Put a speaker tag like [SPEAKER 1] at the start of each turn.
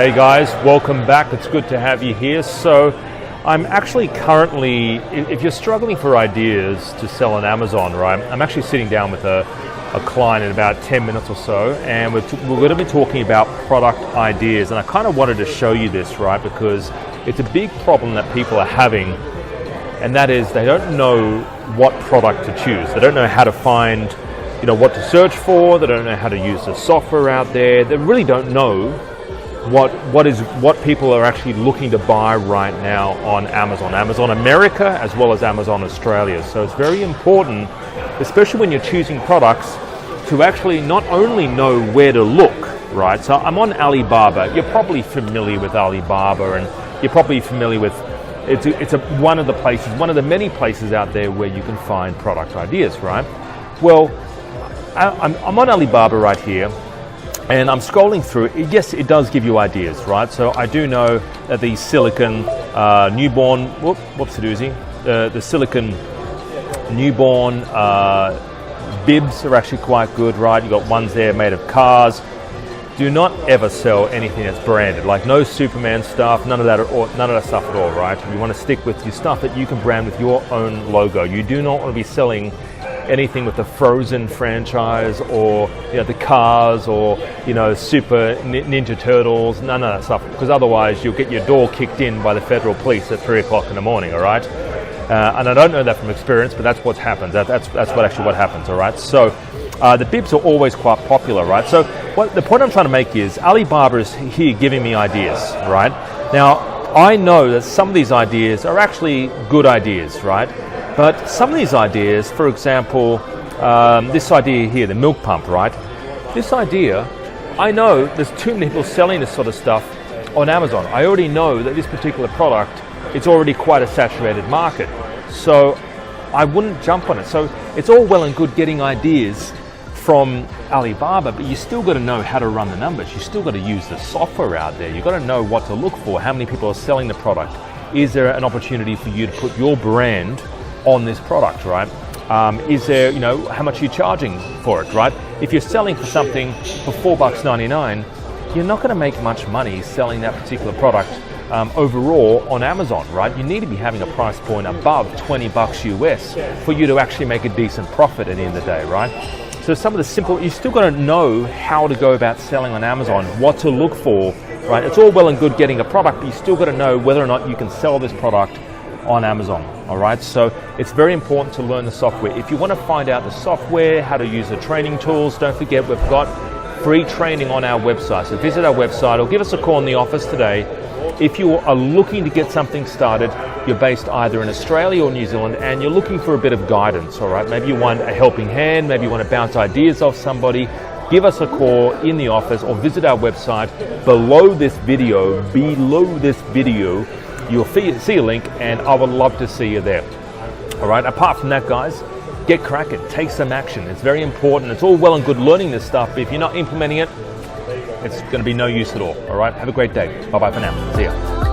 [SPEAKER 1] Hey guys, welcome back. It's good to have you here. So I'm actually currently, if you're struggling for ideas to sell on Amazon, right, I'm actually sitting down with a client in about 10 minutes or so, and we're going to be talking about product ideas. And I kind of wanted to show you this, right, because it's a big problem that people are having, and that is they don't know what product to choose. They don't know how to find, what to search for. They don't know how to use the software out there. They really don't know what people are actually looking to buy right now on Amazon America as well as Amazon Australia. So it's very important, especially when you're choosing products, to actually not only know where to look, right? So I'm on Alibaba. You're probably familiar with Alibaba, and you're probably familiar with one of the many places out there where you can find product ideas, right? Well, I'm on Alibaba right here, and I'm scrolling through. Yes, it does give you ideas, right? So I do know that the silicon newborn, the silicon newborn bibs are actually quite good, right? You've got ones there made of cars. Do not ever sell anything that's branded, like no Superman stuff, none of that stuff at all, right? You want to stick with your stuff that you can brand with your own logo. You do not want to be selling anything with the Frozen franchise, or the Cars, or Super Ninja Turtles, none of that stuff, because otherwise you'll get your door kicked in by the federal police at 3 o'clock in the morning, all right? And I don't know that from experience, but that's what happens. That's what happens, all right? So the bibs are always quite popular, right? So the point I'm trying to make is Alibaba is here giving me ideas, right? Now, I know that some of these ideas are actually good ideas, right? But some of these ideas, for example, this idea here, the milk pump, right? This idea, I know there's too many people selling this sort of stuff on Amazon. I already know that this particular product, it's already quite a saturated market. So I wouldn't jump on it. So it's all well and good getting ideas from Alibaba, but you still got to know how to run the numbers. You still got to use the software out there. You got to know what to look for, how many people are selling the product. Is there an opportunity for you to put your brand on this product, right? Is there, how much you're charging for it, right? If you're selling for something for $4.99, you're not going to make much money selling that particular product overall on Amazon, right? You need to be having a price point above $20 US for you to actually make a decent profit at the end of the day, right? So some of the simple, you still got to know how to go about selling on Amazon, what to look for, right? It's all well and good getting a product, but you still got to know whether or not you can sell this product on Amazon, all right? So it's very important to learn the software. If you want to find out the software, how to use the training tools, don't forget we've got free training on our website. So visit our website or give us a call in the office today. If you are looking to get something started, you're based either in Australia or New Zealand, and you're looking for a bit of guidance, all right? Maybe you want a helping hand, maybe you want to bounce ideas off somebody, give us a call in the office or visit our website. Below this video, you'll see a link, and I would love to see you there. All right, apart from that, guys, get cracking, take some action. It's very important. It's all well and good learning this stuff, but if you're not implementing it, it's going to be no use at all. All right, have a great day. Bye-bye for now. See ya.